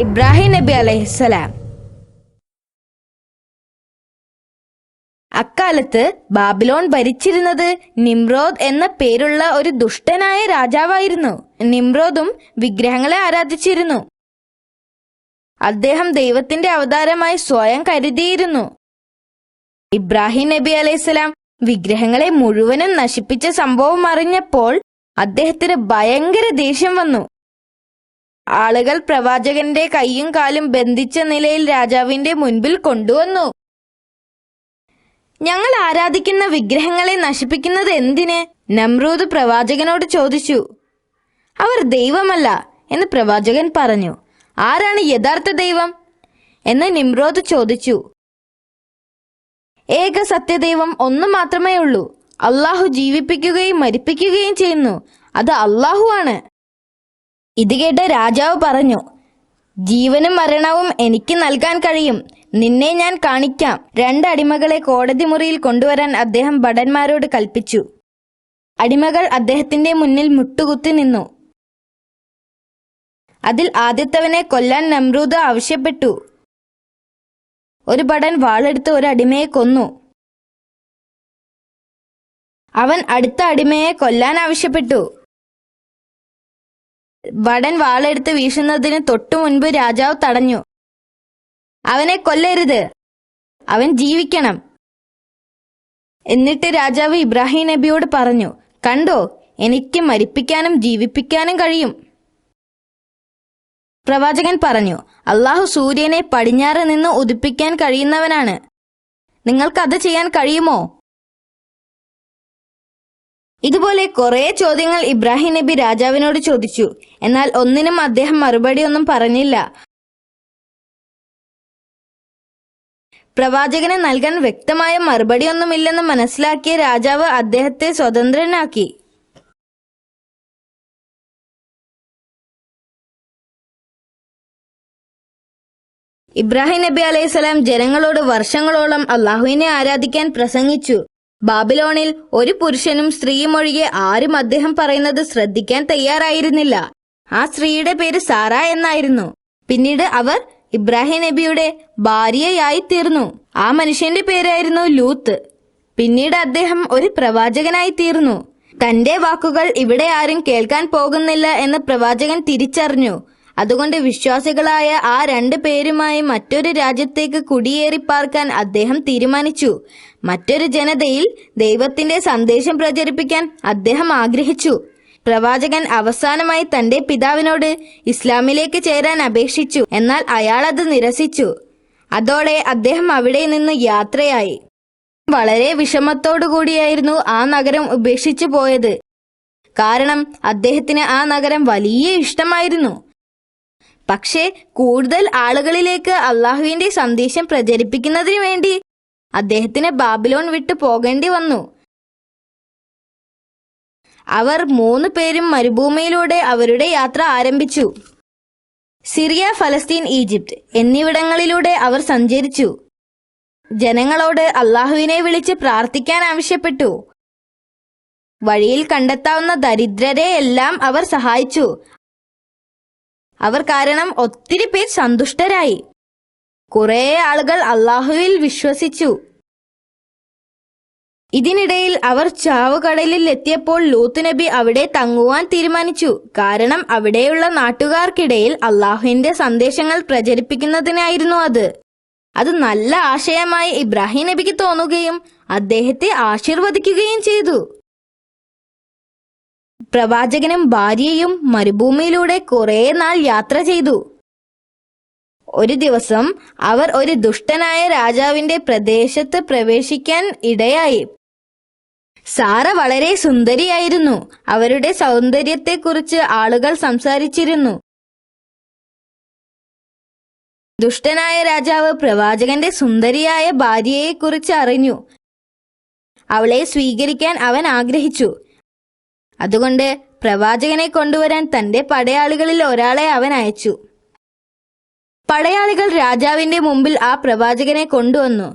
ഇബ്രാഹിം നബി അലൈഹിസ്സലാം. അക്കാലത്ത് ബാബിലോൺ ഭരിച്ചിരുന്നത് നിമ്രോദ് എന്ന പേരുള്ള ഒരു ദുഷ്ടനായ രാജാവായിരുന്നു. നിമ്രോദും വിഗ്രഹങ്ങളെ ആരാധിച്ചിരുന്നു. അദ്ദേഹം ദൈവത്തിന്റെ അവതാരമായി സ്വയം കരുതിയിരുന്നു. ഇബ്രാഹിം നബി അലൈഹിസ്സലാം വിഗ്രഹങ്ങളെ മുഴുവനും നശിപ്പിച്ച സംഭവം അറിഞ്ഞപ്പോൾ അദ്ദേഹത്തിന് ഭയങ്കര ദേഷ്യം വന്നു. ആളുകൾ പ്രവാചകന്റെ കൈയും കാലും ബന്ധിച്ച നിലയിൽ രാജാവിന്റെ മുൻപിൽ കൊണ്ടുവന്നു. ഞങ്ങൾ ആരാധിക്കുന്ന വിഗ്രഹങ്ങളെ നശിപ്പിക്കുന്നത് എന്തിന്? നമ്രൂദ് പ്രവാചകനോട് ചോദിച്ചു. അവർ ദൈവമല്ല എന്ന് പ്രവാചകൻ പറഞ്ഞു. ആരാണ് യഥാർത്ഥ ദൈവം എന്ന് നിമ്രോദ് ചോദിച്ചു. ഏക സത്യദൈവം ഒന്ന് മാത്രമേ ഉള്ളൂ. അള്ളാഹു ജീവിപ്പിക്കുകയും മരിപ്പിക്കുകയും ചെയ്യുന്നു. അത് അള്ളാഹു ആണ്. ഇത് കേട്ട് രാജാവ് പറഞ്ഞു, ജീവനും മരണവും എനിക്ക് നൽകാൻ കഴിയും. നിന്നെ ഞാൻ കാണിക്കാം. 2 അടിമകളെ കോടതി മുറിയിൽ കൊണ്ടുവരാൻ അദ്ദേഹം ഭടന്മാരോട് കൽപ്പിച്ചു. അടിമകൾ അദ്ദേഹത്തിന്റെ മുന്നിൽ മുട്ടുകുത്തി നിന്നു. അതിൽ ആദ്യത്തവനെ കൊല്ലാൻ നമ്രൂദ് ആവശ്യപ്പെട്ടു. ഒരു ഭടൻ വാളെടുത്ത് ഒരു അടിമയെ കൊന്നു. അവൻ അടുത്ത അടിമയെ കൊല്ലാൻ ആവശ്യപ്പെട്ടു. ഭടൻ വാളെടുത്ത് വീശുന്നതിന് തൊട്ടു മുൻപ് രാജാവ് തടഞ്ഞു. അവനെ കൊല്ലരുത്, അവൻ ജീവിക്കണം. എന്നിട്ട് രാജാവ് ഇബ്രാഹിം നബിയോട് പറഞ്ഞു, കണ്ടോ, എനിക്ക് മരിപ്പിക്കാനും ജീവിപ്പിക്കാനും കഴിയും. പ്രവാചകൻ പറഞ്ഞു, അള്ളാഹു സൂര്യനെ പടിഞ്ഞാറ് നിന്ന് ഉദിപ്പിക്കാൻ കഴിയുന്നവനാണ്. നിങ്ങൾക്കത് ചെയ്യാൻ കഴിയുമോ? ഇതുപോലെ കുറെ ചോദ്യങ്ങൾ ഇബ്രാഹിം നബി രാജാവിനോട് ചോദിച്ചു. എന്നാൽ ഒന്നിനും അദ്ദേഹം മറുപടിയൊന്നും പറഞ്ഞില്ല. പ്രവാചകന് നൽകാൻ വ്യക്തമായ മറുപടിയൊന്നുമില്ലെന്ന് മനസ്സിലാക്കിയ രാജാവ് അദ്ദേഹത്തെ സ്വതന്ത്രനാക്കി. ഇബ്രാഹിം നബി അലൈഹിസ്സലാം ജനങ്ങളോട് വർഷങ്ങളോളം അള്ളാഹുവിനെ ആരാധിക്കാൻ പ്രസംഗിച്ചു. ബാബിലോണിൽ ഒരു പുരുഷനും സ്ത്രീയും ഒഴികെ ആരും അദ്ദേഹം പറയുന്നത് ശ്രദ്ധിക്കാൻ തയ്യാറായിരുന്നില്ല. ആ സ്ത്രീയുടെ പേര് സാറ എന്നായിരുന്നു. പിന്നീട് അവർ ഇബ്രാഹിം നബിയുടെ ഭാര്യയായി തീർന്നു. ആ മനുഷ്യന്റെ പേരായിരുന്നു ലൂത്ത്. പിന്നീട് അദ്ദേഹം ഒരു പ്രവാചകനായി തീർന്നു. തന്റെ വാക്കുകൾ ഇവിടെ ആരും കേൾക്കാൻ പോകുന്നില്ല എന്ന് പ്രവാചകൻ തിരിച്ചറിഞ്ഞു. അതുകൊണ്ട് വിശ്വാസികളായ ആ 2 പേരുമായി മറ്റൊരു രാജ്യത്തേക്ക് കുടിയേറിപ്പാർക്കാൻ അദ്ദേഹം തീരുമാനിച്ചു. മറ്റൊരു ജനതയിൽ ദൈവത്തിന്റെ സന്ദേശം പ്രചരിപ്പിക്കാൻ അദ്ദേഹം ആഗ്രഹിച്ചു. പ്രവാചകൻ അവസാനമായി തന്റെ പിതാവിനോട് ഇസ്ലാമിലേക്ക് ചേരാൻ അപേക്ഷിച്ചു. എന്നാൽ അയാൾ അത് നിരസിച്ചു. അതോടെ അദ്ദേഹം അവിടെ നിന്ന് യാത്രയായി. വളരെ വിഷമത്തോടുകൂടിയായിരുന്നു ആ നഗരം ഉപേക്ഷിച്ചു പോയത്. കാരണം അദ്ദേഹത്തിന് ആ നഗരം വലിയ ഇഷ്ടമായിരുന്നു. പക്ഷേ കൂടുതൽ ആളുകളിലേക്ക് അള്ളാഹുവിന്റെ സന്ദേശം പ്രചരിപ്പിക്കുന്നതിന് വേണ്ടി അദ്ദേഹത്തിന് ബാബിലോൺ വിട്ടു പോകേണ്ടി വന്നു. അവർ 3 പേരും മരുഭൂമിയിലൂടെ അവരുടെ യാത്ര ആരംഭിച്ചു. സിറിയ, ഫലസ്തീൻ, ഈജിപ്ത് എന്നിവിടങ്ങളിലൂടെ അവർ സഞ്ചരിച്ചു. ജനങ്ങളോട് അള്ളാഹുവിനെ വിളിച്ച് പ്രാർത്ഥിക്കാൻ ആവശ്യപ്പെട്ടു. വഴിയിൽ കണ്ടെത്താവുന്ന ദരിദ്രരെ എല്ലാം അവർ സഹായിച്ചു. അവർ കാരണം ഒത്തിരി പേർ സന്തുഷ്ടരായി. കുറെ ആളുകൾ അള്ളാഹുവിൽ വിശ്വസിച്ചു. ഇതിനിടയിൽ അവർ ചാവുകടലിൽ എത്തിയപ്പോൾ ലൂത്ത് നബി അവിടെ തങ്ങുവാൻ തീരുമാനിച്ചു. കാരണം അവിടെയുള്ള നാട്ടുകാർക്കിടയിൽ അള്ളാഹുവിന്റെ സന്ദേശങ്ങൾ പ്രചരിപ്പിക്കുന്നതിനായിരുന്നു അത് നല്ല ആശയമായി ഇബ്രാഹിം നബിക്ക് തോന്നുകയും അദ്ദേഹത്തെ ആശീർവദിക്കുകയും ചെയ്തു. പ്രവാചകനും ഭാര്യയും മരുഭൂമിയിലൂടെ കുറെ നാൾ യാത്ര ചെയ്തു. ഒരു ദിവസം അവർ ഒരു ദുഷ്ടനായ രാജാവിന്റെ പ്രദേശത്ത് പ്രവേശിക്കാൻ ഇടയായി. സാറ വളരെ സുന്ദരിയായിരുന്നു. അവരുടെ സൗന്ദര്യത്തെക്കുറിച്ച് ആളുകൾ സംസാരിച്ചിരുന്നു. ദുഷ്ടനായ രാജാവ് പ്രവാചകന്റെ സുന്ദരിയായ ഭാര്യയെക്കുറിച്ച് അറിഞ്ഞു. അവളെ സ്വീകരിക്കാൻ അവൻ ആഗ്രഹിച്ചു. അതുകൊണ്ട് പ്രവാചകനെ കൊണ്ടുവരാൻ തന്റെ പടയാളികളിൽ ഒരാളെ അവൻ അയച്ചു. പടയാളികൾ രാജാവിന്റെ മുമ്പിൽ ആ പ്രവാചകനെ കൊണ്ടുവന്നു.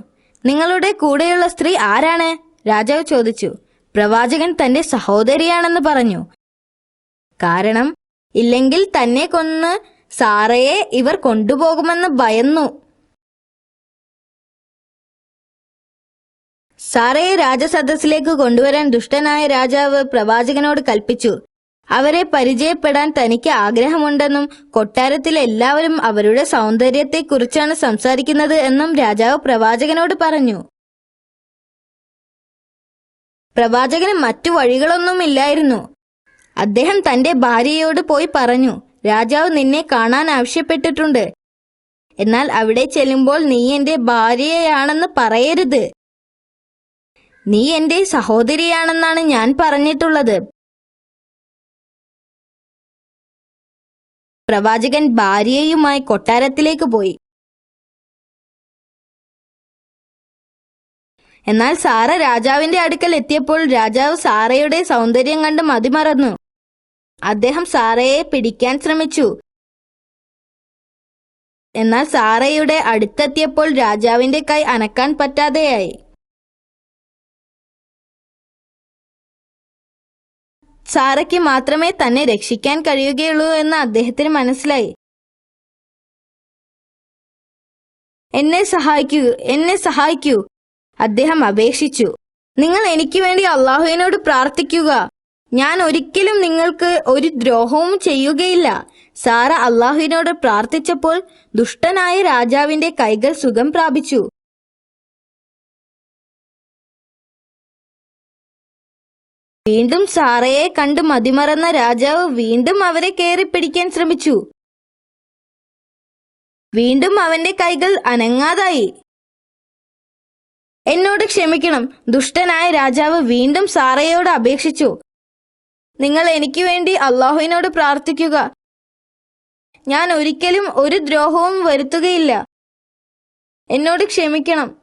നിങ്ങളുടെ കൂടെയുള്ള സ്ത്രീ ആരാണ്? രാജാവ് ചോദിച്ചു. പ്രവാചകൻ തന്റെ സഹോദരിയാണെന്ന് പറഞ്ഞു. കാരണം ഇല്ലെങ്കിൽ തന്നെ കൊന്ന് സാറയെ ഇവർ കൊണ്ടുപോകുമെന്ന് ഭയന്നു. സാറയെ രാജസദസ്സിലേക്ക് കൊണ്ടുവരാൻ ദുഷ്ടനായ രാജാവ് പ്രവാചകനോട് കൽപ്പിച്ചു. അവരെ പരിചയപ്പെടാൻ തനിക്ക് ആഗ്രഹമുണ്ടെന്നും കൊട്ടാരത്തിലെ എല്ലാവരും അവരുടെ സൗന്ദര്യത്തെക്കുറിച്ചാണ് സംസാരിക്കുന്നത് എന്നും രാജാവ് പ്രവാചകനോട് പറഞ്ഞു. പ്രവാചകന് മറ്റു വഴികളൊന്നുമില്ലായിരുന്നു. അദ്ദേഹം തന്റെ ഭാര്യയോട് പോയി പറഞ്ഞു, രാജാവ് നിന്നെ കാണാൻ ആവശ്യപ്പെട്ടിട്ടുണ്ട്. എന്നാൽ അവിടെ ചെല്ലുമ്പോൾ നീ എന്റെ ഭാര്യയാണെന്ന് പറയരുത്. നീ എന്റെ സഹോദരിയാണെന്നാണ് ഞാൻ പറഞ്ഞിട്ടുള്ളത്. പ്രവാചകൻ ഭാര്യയുമായി കൊട്ടാരത്തിലേക്ക് പോയി. എന്നാൽ സാറ രാജാവിന്റെ അടുക്കൽ എത്തിയപ്പോൾ രാജാവ് സാറയുടെ സൗന്ദര്യം കണ്ട് മതിമറന്നു. അദ്ദേഹം സാറയെ പിടിക്കാൻ ശ്രമിച്ചു. എന്നാൽ സാറയുടെ അടുത്തെത്തിയപ്പോൾ രാജാവിന്റെ കൈ അനക്കാൻ പറ്റാതെയായി. സാറയ്ക്ക് മാത്രമേ തന്നെ രക്ഷിക്കാൻ കഴിയുകയുള്ളൂ എന്ന് അദ്ദേഹത്തിന് മനസ്സിലായി. എന്നെ സഹായിക്കൂ, എന്നെ സഹായിക്കൂ, അദ്ദേഹം അപേക്ഷിച്ചു. നിങ്ങൾ എനിക്ക് വേണ്ടി അള്ളാഹുവിനോട് പ്രാർത്ഥിക്കുക. ഞാൻ ഒരിക്കലും നിങ്ങൾക്ക് ഒരു ദ്രോഹവും ചെയ്യുകയില്ല. സാറ അള്ളാഹുവിനോട് പ്രാർത്ഥിച്ചപ്പോൾ ദുഷ്ടനായ രാജാവിന്റെ കൈകൾ സുഖം പ്രാപിച്ചു. വീണ്ടും സാറയെ കണ്ടു മതിമറന്ന രാജാവ് വീണ്ടും അവരെ കയറിപ്പിടിക്കാൻ ശ്രമിച്ചു. വീണ്ടും അവന്റെ കൈകൾ അനങ്ങാതായി. എന്നോട് ക്ഷമിക്കണം, ദുഷ്ടനായ രാജാവ് വീണ്ടും സാറയോട് അപേക്ഷിച്ചു. നിങ്ങൾ എനിക്ക് വേണ്ടി അള്ളാഹുവിനോട് പ്രാർത്ഥിക്കുക. ഞാൻ ഒരിക്കലും ഒരു ദ്രോഹവും വരുത്തുകയില്ല. എന്നോട് ക്ഷമിക്കണം.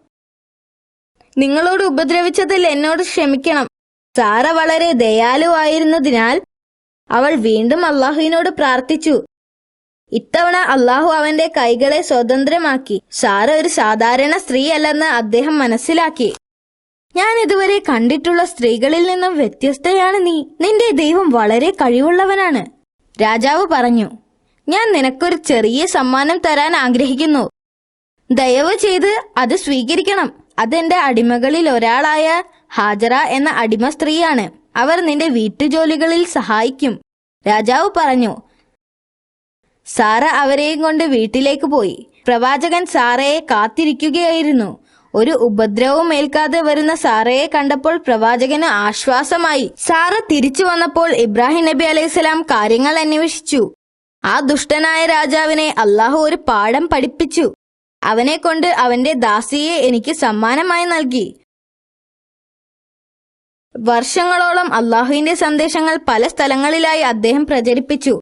നിങ്ങളോട് ഉപദ്രവിച്ചതിൽ എന്നോട് ക്ഷമിക്കണം. സാറ വളരെ ദയാലുവായിരുന്നതിനാൽ അവൾ വീണ്ടും അള്ളാഹുവിനോട് പ്രാർത്ഥിച്ചു. ഇത്തവണ അള്ളാഹു അവന്റെ കൈകളെ സ്വതന്ത്രമാക്കി. സാറ ഒരു സാധാരണ സ്ത്രീയല്ലെന്ന് അദ്ദേഹം മനസ്സിലാക്കി. ഞാൻ ഇതുവരെ കണ്ടിട്ടുള്ള സ്ത്രീകളിൽ നിന്നും വ്യത്യസ്തയാണ് നീ. നിന്റെ ദൈവം വളരെ കഴിവുള്ളവനാണ്. രാജാവ് പറഞ്ഞു, ഞാൻ നിനക്കൊരു ചെറിയ സമ്മാനം തരാൻ ആഗ്രഹിക്കുന്നു. ദയവ് ചെയ്ത് അത് സ്വീകരിക്കണം. അതെന്റെ അടിമകളിൽ ഒരാളായ ഹാജറ എന്ന അടിമ സ്ത്രീയാണ്. അവർ നിന്റെ വീട്ടുജോലികളിൽ സഹായിക്കും. രാജാവ് പറഞ്ഞു. സാറ അവരെയും കൊണ്ട് വീട്ടിലേക്ക് പോയി. പ്രവാചകൻ സാറയെ കാത്തിരിക്കുകയായിരുന്നു. ഒരു ഉപദ്രവവും ഏൽക്കാതെ വരുന്ന സാറയെ കണ്ടപ്പോൾ പ്രവാചകന് ആശ്വാസമായി. സാറ തിരിച്ചു വന്നപ്പോൾ ഇബ്രാഹിം നബി അലൈഹിസ്സലാം കാര്യങ്ങൾ അന്വേഷിച്ചു. ആ ദുഷ്ടനായ രാജാവിനെ അള്ളാഹു ഒരു പാഠം പഠിപ്പിച്ചു. അവനെ കൊണ്ട് അവന്റെ ദാസിയെ എനിക്ക് സമ്മാനമായി നൽകി. വർഷങ്ങളോളം അള്ളാഹുവിന്റെ സന്ദേശങ്ങൾ പല സ്ഥലങ്ങളിലായി അദ്ദേഹം പ്രചരിപ്പിച്ചു.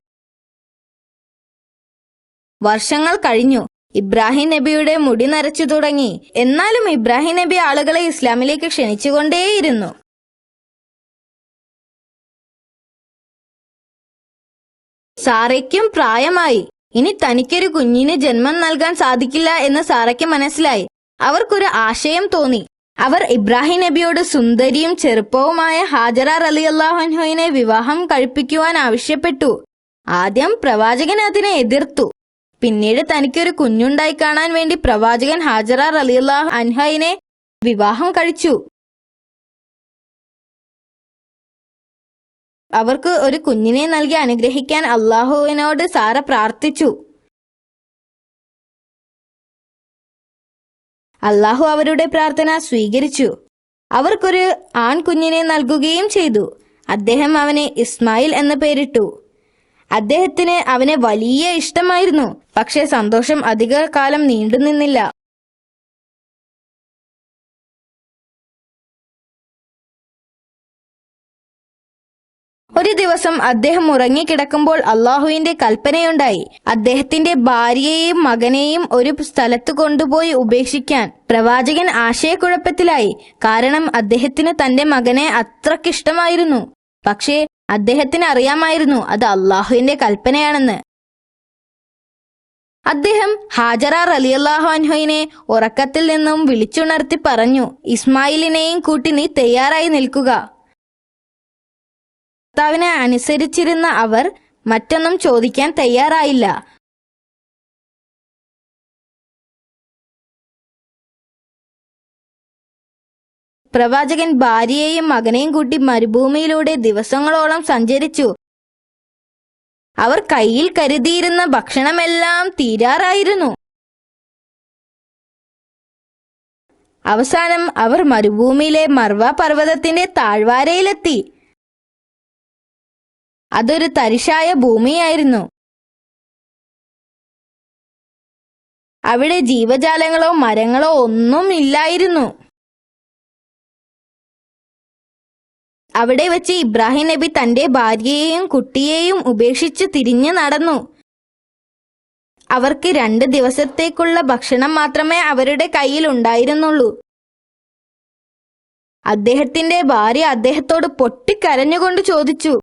വർഷങ്ങൾ കഴിഞ്ഞു. ഇബ്രാഹിം നബിയുടെ മുടി നരച്ചു തുടങ്ങി. എന്നാലും ഇബ്രാഹിം നബി ആളുകളെ ഇസ്ലാമിലേക്ക് ക്ഷണിച്ചുകൊണ്ടേയിരുന്നു. സാറയ്ക്കും പ്രായമായി. ഇനി തനിക്കൊരു കുഞ്ഞിന് ജന്മം നൽകാൻ സാധിക്കില്ല എന്ന് സാറയ്ക്ക് മനസ്സിലായി. അവർക്കൊരു ആശയം തോന്നി. അവർ ഇബ്രാഹിം നബിയോട് സുന്ദരിയും ചെറുപ്പവുമായ ഹാജറ റളിയല്ലാഹു അൻഹയെ വിവാഹം കഴിപ്പിക്കുവാൻ ആവശ്യപ്പെട്ടു. ആദ്യം പ്രവാചകൻ അതിനെ എതിർത്തു. പിന്നീട് തനിക്കൊരു കുഞ്ഞുണ്ടായി കാണാൻ വേണ്ടി പ്രവാചകൻ ഹാജറ റളിയല്ലാഹു അൻഹയെ വിവാഹം കഴിച്ചു. അവർക്ക് ഒരു കുഞ്ഞിനെ നൽകി അനുഗ്രഹിക്കാൻ അള്ളാഹുവിനോട് സാറ പ്രാർത്ഥിച്ചു. അള്ളാഹു അവരുടെ പ്രാർത്ഥന സ്വീകരിച്ചു. അവർക്കൊരു ആൺകുഞ്ഞിനെ നൽകുകയും ചെയ്തു. അദ്ദേഹം അവനെ ഇസ്മായിൽ എന്ന് പേരിട്ടു. അദ്ദേഹത്തിന് അവനെ വലിയ ഇഷ്ടമായിരുന്നു. പക്ഷേ സന്തോഷം അധികകാലം നീണ്ടുനിന്നില്ല. ഒരു ദിവസം അദ്ദേഹം ഉറങ്ങിക്കിടക്കുമ്പോൾ അള്ളാഹുവിന്റെ കൽപ്പനയുണ്ടായി. അദ്ദേഹത്തിന്റെ ഭാര്യയെയും മകനെയും ഒരു സ്ഥലത്ത് കൊണ്ടുപോയി ഉപേക്ഷിക്കാൻ. പ്രവാചകൻ ആശയക്കുഴപ്പത്തിലായി. കാരണം അദ്ദേഹത്തിന് തന്റെ മകനെ അത്രക്കിഷ്ടമായിരുന്നു. പക്ഷേ അദ്ദേഹത്തിന് അറിയാമായിരുന്നു അത് അള്ളാഹുവിന്റെ കൽപ്പനയാണെന്ന്. അദ്ദേഹം ഹാജറ റളിയല്ലാഹു അൻഹയെ ഉറക്കത്തിൽ നിന്നും വിളിച്ചുണർത്തി പറഞ്ഞു, ഇസ്മായിലിനെയും കൂട്ടി നീ തയ്യാറായി നിൽക്കുക. ഭർത്താവിനെ അനുസരിച്ചിരുന്ന അവർ മറ്റൊന്നും ചോദിക്കാൻ തയ്യാറായില്ല. പ്രവാചകൻ ഭാര്യയെയും മകനെയും കൂട്ടി മരുഭൂമിയിലൂടെ ദിവസങ്ങളോളം സഞ്ചരിച്ചു. അവർ കയ്യിൽ കരുതിയിരുന്ന ഭക്ഷണമെല്ലാം തീരാറായിരുന്നു. അവസാനം അവർ മരുഭൂമിയിലെ മർവ പർവ്വതത്തിന്റെ താഴ്വാരയിലെത്തി. അതൊരു തരിശായ ഭൂമിയായിരുന്നു. അവിടെ ജീവജാലങ്ങളോ മരങ്ങളോ ഒന്നും ഇല്ലായിരുന്നു. അവിടെ വെച്ച് ഇബ്രാഹിം നബി തന്റെ ഭാര്യയെയും കുട്ടിയെയും ഉപേക്ഷിച്ച് തിരിഞ്ഞു നടന്നു. അവർക്ക് 2 ദിവസത്തേക്കുള്ള ഭക്ഷണം മാത്രമേ അവരുടെ കയ്യിൽ ഉണ്ടായിരുന്നുള്ളൂ. അദ്ദേഹത്തിന്റെ ഭാര്യ അദ്ദേഹത്തോട് പൊട്ടിക്കരഞ്ഞുകൊണ്ട് ചോദിച്ചു,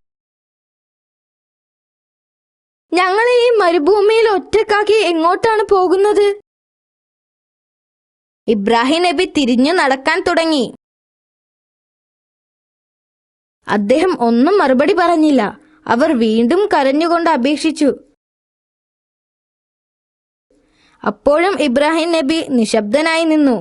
"ഞങ്ങളെ ഈ മരുഭൂമിയിൽ ഒറ്റക്കാക്കി എങ്ങോട്ടാണ് പോകുന്നത്?" ഇബ്രാഹിം നബി തിരിഞ്ഞു നടക്കാൻ തുടങ്ങി. അദ്ദേഹം ഒന്നും മറുപടി പറഞ്ഞില്ല. അവർ വീണ്ടും കരഞ്ഞുകൊണ്ട് അപേക്ഷിച്ചു. അപ്പോഴും ഇബ്രാഹിം നബി നിശബ്ദനായി നിന്നു.